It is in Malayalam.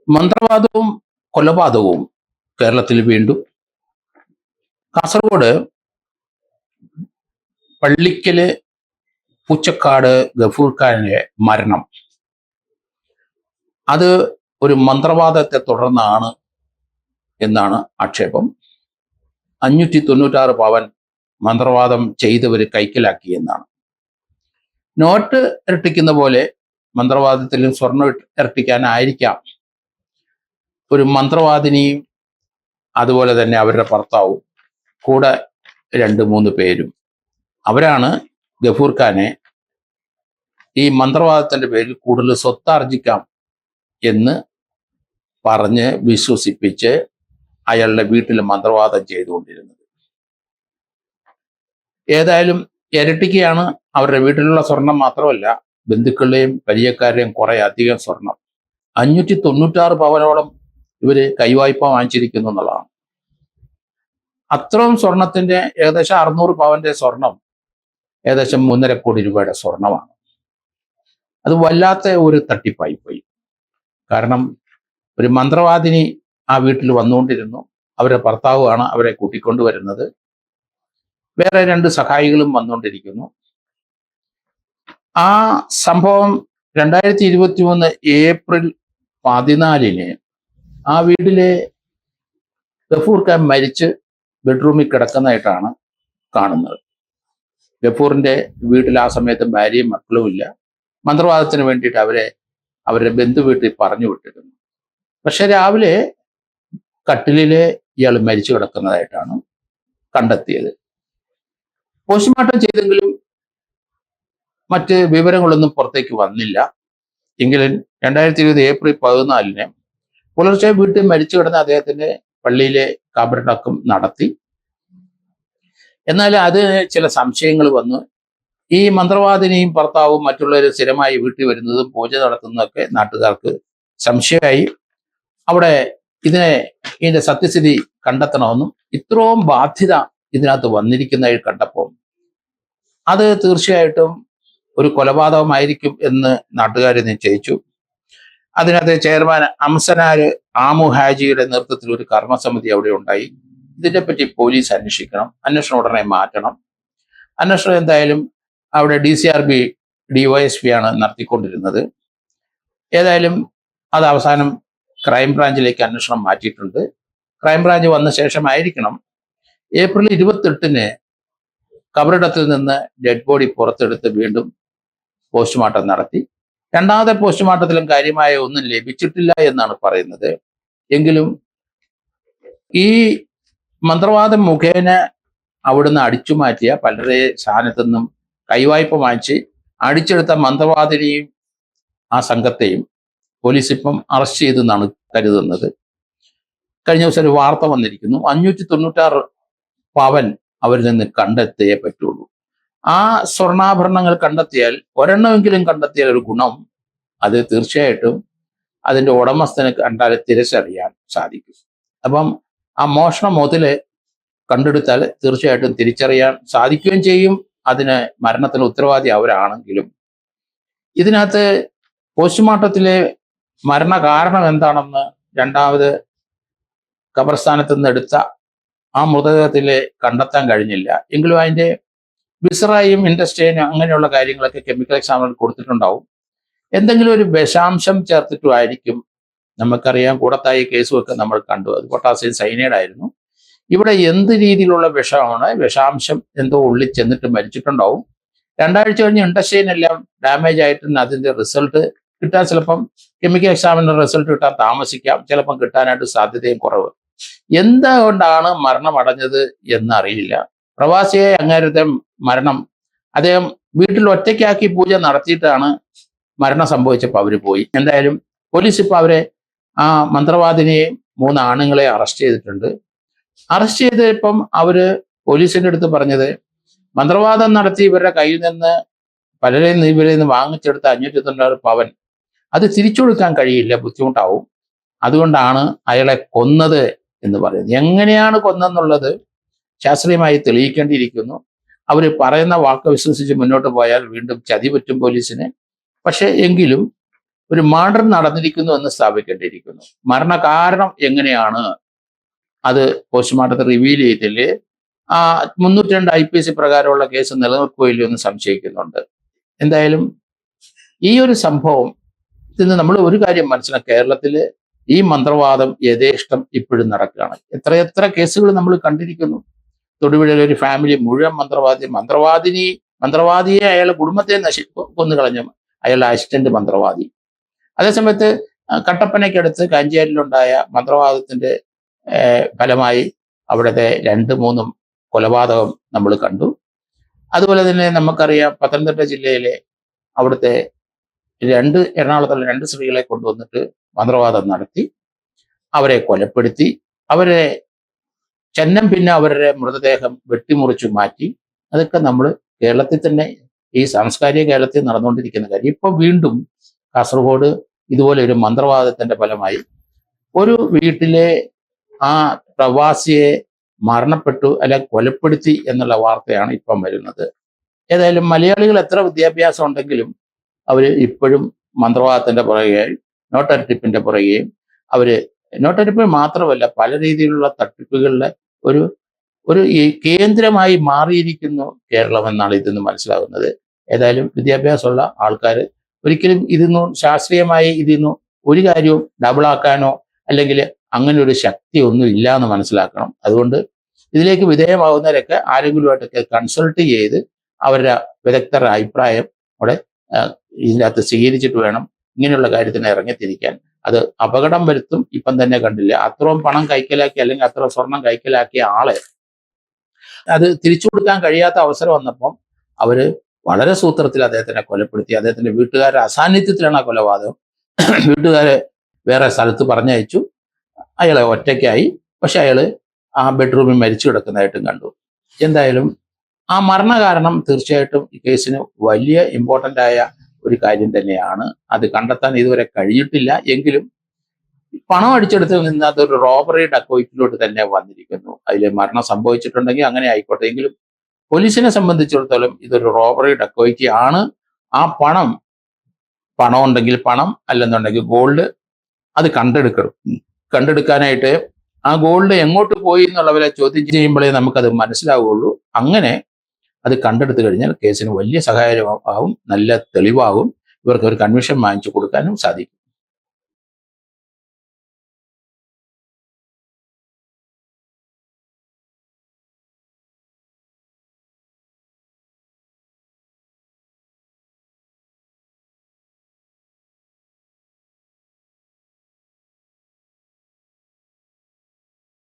മന്ത്രവാദവും കൊലപാതകവും കേരളത്തിൽ വീണ്ടും. കാസർഗോഡ് പള്ളിക്കല് പൂച്ചക്കാട് ഗഫൂർ ഖാന്റെ മരണം അത് ഒരു മന്ത്രവാദത്തെ തുടർന്നാണ് എന്നാണ് ആക്ഷേപം. 596 പവൻ മന്ത്രവാദം ചെയ്തവർ കൈക്കലാക്കി എന്നാണ്. നോട്ട് ഇരട്ടിക്കുന്ന പോലെ മന്ത്രവാദത്തിലും സ്വർണം ഇരട്ടിക്കാനായിരിക്കാം ഒരു മന്ത്രവാദിനിയും അതുപോലെ തന്നെ അവരുടെ ഭർത്താവും കൂടെ 2-3 പേരും. അവരാണ് ഗഫൂർ ഖാനെ ഈ മന്ത്രവാദത്തിന്റെ പേരിൽ കൂടുതൽ സ്വത്താർജിക്കാം എന്ന് പറഞ്ഞ് വിശ്വസിപ്പിച്ച് അയാളുടെ വീട്ടിൽ മന്ത്രവാദം ചെയ്തുകൊണ്ടിരുന്നത്. ഏതായാലും ഇരട്ടിക്കുകയാണ്. അവരുടെ വീട്ടിലുള്ള സ്വർണം മാത്രമല്ല, ബന്ധുക്കളുടെയും പരിചയക്കാരുടെയും കുറെ അധികം സ്വർണം, 596 പവനോളം ഇവര് കൈവായ്പ വാങ്ങിച്ചിരിക്കുന്നു എന്നുള്ളതാണ്. അത്രയും സ്വർണത്തിന്റെ ഏകദേശം 600 പവന്റെ സ്വർണം ഏകദേശം 3.5 കോടി രൂപയുടെ സ്വർണമാണ്. അത് വല്ലാത്ത ഒരു തട്ടിപ്പായി പോയി. കാരണം ഒരു മന്ത്രവാദിനി ആ വീട്ടിൽ വന്നുകൊണ്ടിരുന്നു. അവരുടെ ഭർത്താവുമാണ് അവരെ കൂട്ടിക്കൊണ്ടുവരുന്നത്. വേറെ 2 സഹായികളും വന്നുകൊണ്ടിരിക്കുന്നു. ആ സംഭവം 2023 ഏപ്രിൽ 14 ആ വീട്ടിലെ ഗഫൂർ ഖാൻ മരിച്ച് ബെഡ്റൂമിൽ കിടക്കുന്നതായിട്ടാണ് കാണുന്നത്. ഗഫൂറിന്റെ വീട്ടിൽ ആ സമയത്ത് ഭാര്യയും മക്കളും ഇല്ല. മന്ത്രവാദത്തിന് വേണ്ടിയിട്ട് അവരുടെ ബന്ധു വീട്ടിൽ പറഞ്ഞു വിട്ടിരുന്നു. പക്ഷെ രാവിലെ കട്ടിലില് ഇയാൾ മരിച്ചു കിടക്കുന്നതായിട്ടാണ് കണ്ടെത്തിയത്. പോസ്റ്റ്മോർട്ടം ചെയ്തെങ്കിലും മറ്റ് വിവരങ്ങളൊന്നും പുറത്തേക്ക് വന്നില്ല. എങ്കിലും 2020 ഏപ്രിൽ 14 പുലർച്ചെ വീട്ടിൽ മരിച്ചു കിടന്ന അദ്ദേഹത്തിന്റെ പള്ളിയിലെ ഖബറടക്കം നടത്തി. എന്നാൽ അത് ചില സംശയങ്ങൾ വന്നു. ഈ മന്ത്രവാദിനിയും ഭർത്താവും മറ്റുള്ളവർ സ്ഥിരമായി വീട്ടിൽ വരുന്നതും പൂജ നടത്തുന്നതൊക്കെ നാട്ടുകാർക്ക് സംശയമായി. അവിടെ ഇതിന്റെ സത്യസ്ഥിതി കണ്ടെത്തണമെന്നും ഇത്രയും ബാധ്യത ഇതിനകത്ത് വന്നിരിക്കുന്നതായി കണ്ടപ്പോൾ അത് തീർച്ചയായിട്ടും ഒരു കൊലപാതകമായിരിക്കും എന്ന് നാട്ടുകാർ നിശ്ചയിച്ചു. അതിനകത്ത് ചെയർമാൻ അംസനാര് ആമു ഹാജിയുടെ നേതൃത്വത്തിൽ ഒരു കർമ്മസമിതി അവിടെ ഉണ്ടായി. ഇതിനെപ്പറ്റി പോലീസ് അന്വേഷിക്കണം, അന്വേഷണം ഉടനെ മാറ്റണം. അന്വേഷണം എന്തായാലും അവിടെ DCRB DYSP ആണ് നടത്തിക്കൊണ്ടിരുന്നത്. ഏതായാലും അത് അവസാനം ക്രൈംബ്രാഞ്ചിലേക്ക് അന്വേഷണം മാറ്റിയിട്ടുണ്ട്. ക്രൈംബ്രാഞ്ച് വന്ന ശേഷമായിരിക്കണം ഏപ്രിൽ 28 കബറിടത്തിൽ നിന്ന് ഡെഡ് ബോഡി പുറത്തെടുത്ത് വീണ്ടും പോസ്റ്റ്മോർട്ടം നടത്തി. രണ്ടാമത്തെ പോസ്റ്റ്മോർട്ടത്തിലും കാര്യമായ ഒന്നും ലഭിച്ചിട്ടില്ല എന്നാണ് പറയുന്നത്. എങ്കിലും ഈ മന്ത്രവാദം മുഖേന അവിടുന്ന് അടിച്ചു മാറ്റിയ പലരെ സ്ഥാനത്തു നിന്നും കൈവായ്പ വാങ്ങിച്ച് അടിച്ചെടുത്ത മന്ത്രവാദിനെയും ആ സംഘത്തെയും പോലീസ് ഇപ്പം അറസ്റ്റ് ചെയ്തെന്നാണ് കരുതുന്നത്. കഴിഞ്ഞ ദിവസം ഒരു വാർത്ത വന്നിരിക്കുന്നു, 596 പവൻ അവരിൽ നിന്ന് കണ്ടെത്തിയേ പറ്റുള്ളൂ. ആ സ്വർണ്ണാഭരണങ്ങൾ കണ്ടെത്തിയാൽ, ഒരെണ്ണമെങ്കിലും കണ്ടെത്തിയാൽ ഒരു ഗുണം, അത് തീർച്ചയായിട്ടും അതിന്റെ ഉടമസ്ഥന് കണ്ടാൽ തിരിച്ചറിയാൻ സാധിക്കും. അപ്പം ആ മോഷണ മുതല് കണ്ടെടുത്താൽ തീർച്ചയായിട്ടും തിരിച്ചറിയാൻ സാധിക്കുകയും ചെയ്യും. അതിന് മരണത്തിന് ഉത്തരവാദി അവരാണെങ്കിലും ഇതിനകത്ത് പോസ്റ്റ്മോർട്ടത്തിലെ മരണ കാരണം എന്താണെന്ന് രണ്ടാമത് ഖബർസ്ഥാനത്ത് നിന്ന് എടുത്ത ആ മൃതദേഹത്തിലെ കണ്ടെത്താൻ കഴിഞ്ഞില്ല. എങ്കിലും അതിന്റെ വിസറയും ഇൻഡസ്ട്രിയും അങ്ങനെയുള്ള കാര്യങ്ങളൊക്കെ കെമിക്കൽ എക്സാമിനർ കൊടുത്തിട്ടുണ്ടാവും. എന്തെങ്കിലും ഒരു വിഷാംശം ചേർത്തിട്ടുമായിരിക്കും. നമുക്കറിയാം, കൂടത്തായി കേസുമൊക്കെ നമ്മൾ കണ്ടു, അത് പൊട്ടാസ്യം സൈനൈഡ് ആയിരുന്നു. ഇവിടെ എന്ത് രീതിയിലുള്ള വിഷമാണ്, വിഷാംശം എന്തോ ഉള്ളിൽ ചെന്നിട്ട് മരിച്ചിട്ടുണ്ടാവും. 2 ആഴ്ച കഴിഞ്ഞ് ഇൻഡസ്ട്രിയിനെല്ലാം ഡാമേജ് ആയിട്ട് അതിന്റെ റിസൾട്ട് കിട്ടാൻ ചിലപ്പം കെമിക്കൽ എക്സാമിനർ റിസൾട്ട് കിട്ടാൻ താമസിക്കാം, ചിലപ്പം കിട്ടാനായിട്ട് സാധ്യതയും കുറവ്. എന്തുകൊണ്ടാണ് മരണമടഞ്ഞത് എന്നറിയില്ല. പ്രവാസിയെ അങ്ങേരത്തെ മരണം അദ്ദേഹം വീട്ടിൽ ഒറ്റയ്ക്കാക്കി പൂജ നടത്തിയിട്ടാണ് മരണം സംഭവിച്ചപ്പോൾ അവര് പോയി. എന്തായാലും പോലീസ് ഇപ്പൊ അവരെ, ആ മന്ത്രവാദിനെയും 3 ആണുങ്ങളെ അറസ്റ്റ് ചെയ്തിട്ടുണ്ട്. അറസ്റ്റ് ചെയ്തപ്പം അവര് പോലീസിന്റെ അടുത്ത് പറഞ്ഞത്, മന്ത്രവാദം നടത്തി ഇവരുടെ കയ്യിൽ നിന്ന് പലരെയും ഇവരിൽ നിന്ന് വാങ്ങിച്ചെടുത്ത 596 പവൻ അത് തിരിച്ചു കൊടുക്കാൻ കഴിയില്ല, ബുദ്ധിമുട്ടാവും, അതുകൊണ്ടാണ് അയാളെ കൊന്നത് എന്ന് പറയുന്നത്. എങ്ങനെയാണ് കൊന്നെന്നുള്ളത് ശാസ്ത്രീയമായി തെളിയിക്കേണ്ടിയിരിക്കുന്നു. അവർ പറയുന്ന വാക്ക് വിശ്വസിച്ച് മുന്നോട്ട് പോയാൽ വീണ്ടും ചതി പറ്റും പോലീസിന്. പക്ഷെ എങ്കിലും ഒരു മർഡർ നടന്നിരിക്കുന്നു എന്ന് സ്ഥാപിക്കേണ്ടിയിരിക്കുന്നു. മരണകാരണം എങ്ങനെയാണ് അത് പോസ്റ്റ്മോർട്ടത്തിൽ റിവീൽ ചെയ്തില്ലേ 302 IPC പ്രകാരമുള്ള കേസ് നിലനിൽക്കുകയില്ലോ എന്ന് സംശയിക്കുന്നുണ്ട്. എന്തായാലും ഈ ഒരു സംഭവം നിന്ന് നമ്മൾ ഒരു കാര്യം മനസ്സിലാക്കുക, കേരളത്തില് ഈ മന്ത്രവാദം യഥേഷ്ടം ഇപ്പോഴും നടക്കുകയാണ്. എത്ര കേസുകൾ നമ്മൾ കണ്ടിരിക്കുന്നു. തൊടുപുഴയിലെ ഒരു ഫാമിലി മുഴുവൻ മന്ത്രവാദിയെ അയാളുടെ കുടുംബത്തെ കൊന്നു കളഞ്ഞു, അയാളുടെ അസിസ്റ്റന്റ് മന്ത്രവാദി. അതേസമയത്ത് കട്ടപ്പനയ്ക്കടുത്ത് കാഞ്ചേരിയിലുണ്ടായ മന്ത്രവാദത്തിന്റെ ഫലമായി അവിടുത്തെ 2-3 കൊലപാതകം നമ്മൾ കണ്ടു. അതുപോലെ തന്നെ നമുക്കറിയാം പത്തനംതിട്ട ജില്ലയിലെ അവിടുത്തെ എറണാകുളത്തുള്ള 2 സ്ത്രീകളെ കൊണ്ടുവന്നിട്ട് മന്ത്രവാദം നടത്തി, അവരെ കൊലപ്പെടുത്തി, അവരെ പിന്നെ അവരുടെ മൃതദേഹം വെട്ടിമുറിച്ചു മാറ്റി. അതൊക്കെ നമ്മൾ കേരളത്തിൽ തന്നെ, ഈ സാംസ്കാരിക കേരളത്തിൽ നടന്നുകൊണ്ടിരിക്കുന്ന കാര്യം. ഇപ്പൊ വീണ്ടും കാസർഗോഡ് ഇതുപോലെ ഒരു മന്ത്രവാദത്തിന്റെ ഫലമായി ഒരു വീട്ടിലെ ആ പ്രവാസിയെ മരണപ്പെട്ടു അല്ലെ കൊലപ്പെടുത്തി എന്നുള്ള വാർത്തയാണ് ഇപ്പം വരുന്നത്. ഏതായാലും മലയാളികൾ എത്ര വിദ്യാഭ്യാസം ഉണ്ടെങ്കിലും അവര് ഇപ്പോഴും മന്ത്രവാദത്തിന്റെ പുറകെയായി, നോട്ടരിപ്പിന്റെ പുറകെയും നോട്ടരിപ്പ് മാത്രമല്ല പല രീതിയിലുള്ള തട്ടിപ്പുകളുടെ ഒരു ഈ കേന്ദ്രമായി മാറിയിരിക്കുന്നു കേരളം എന്നാണ് ഇതിന്ന് മനസ്സിലാകുന്നത്. ഏതായാലും വിദ്യാഭ്യാസമുള്ള ആൾക്കാർ ഒരിക്കലും ശാസ്ത്രീയമായി ഒരു കാര്യവും ഡബിളാക്കാനോ അല്ലെങ്കിൽ അങ്ങനെ ഒരു ശക്തി ഒന്നും ഇല്ല എന്ന് മനസ്സിലാക്കണം. അതുകൊണ്ട് ഇതിലേക്ക് വിധേയമാകുന്നവരൊക്കെ ആരെങ്കിലുമായിട്ടൊക്കെ കൺസൾട്ട് ചെയ്ത് അവരുടെ വിദഗ്ധരുടെ അഭിപ്രായം അവിടെ ഇതിനകത്ത് സ്വീകരിച്ചിട്ട് വേണം ഇങ്ങനെയുള്ള കാര്യത്തിന് ഇറങ്ങിത്തിരിക്കാൻ. അത് അപകടം വരുത്തും. ഇപ്പം തന്നെ കണ്ടില്ല, അത്രയും പണം കൈക്കലാക്കി അല്ലെങ്കിൽ അത്ര സ്വർണം കൈക്കലാക്കിയ ആളെ അത് തിരിച്ചു കൊടുക്കാൻ കഴിയാത്ത അവസരം വന്നപ്പം അവര് വളരെ സൂത്രത്തിൽ അദ്ദേഹത്തിനെ കൊലപ്പെടുത്തി. അദ്ദേഹത്തിന്റെ വീട്ടുകാരുടെ അസാന്നിധ്യത്തിലാണ് ആ കൊലപാതകം. വീട്ടുകാരെ വേറെ സ്ഥലത്ത് പറഞ്ഞയച്ചു, അയാളെ ഒറ്റയ്ക്കായി. പക്ഷെ അയാള് ആ ബെഡ്റൂമിൽ മരിച്ചു കിടക്കുന്നതായിട്ടും കണ്ടു. എന്തായാലും ആ മരണകാരണം തീർച്ചയായിട്ടും ഈ കേസിന് വലിയ ഇമ്പോർട്ടൻ്റ് ആയ ഒരു കാര്യം തന്നെയാണ്. അത് കണ്ടെത്താൻ ഇതുവരെ കഴിഞ്ഞിട്ടില്ല. എങ്കിലും പണം അടിച്ചെടുത്ത് നിന്ന് അതൊരു റോബറി ഡക്കോയിറ്റിലോട്ട് തന്നെ വന്നിരിക്കുന്നു. അതിൽ മരണം സംഭവിച്ചിട്ടുണ്ടെങ്കിൽ അങ്ങനെ ആയിക്കോട്ടെ, എങ്കിലും പോലീസിനെ സംബന്ധിച്ചിടത്തോളം ഇതൊരു റോബറി ഡക്കോയിറ്റി ആണ്. ആ പണം ഉണ്ടെങ്കിൽ പണം, അല്ലെന്നുണ്ടെങ്കിൽ ഗോൾഡ്, അത് കണ്ടെടുക്കാനായിട്ട് ആ ഗോൾഡ് എങ്ങോട്ട് പോയി എന്നുള്ളവരെ ചോദ്യം ചെയ്യുമ്പോഴേ നമുക്കത് മനസ്സിലാവുകയുള്ളൂ. അങ്ങനെ അത് കണ്ടെടുത്തു കഴിഞ്ഞാൽ കേസിന് വലിയ സഹായമാവും, നല്ല തെളിവാകും. ഇവർക്ക് ഒരു കൺവിഷൻ വാങ്ങിച്ചു കൊടുക്കാനും സാധിക്കും.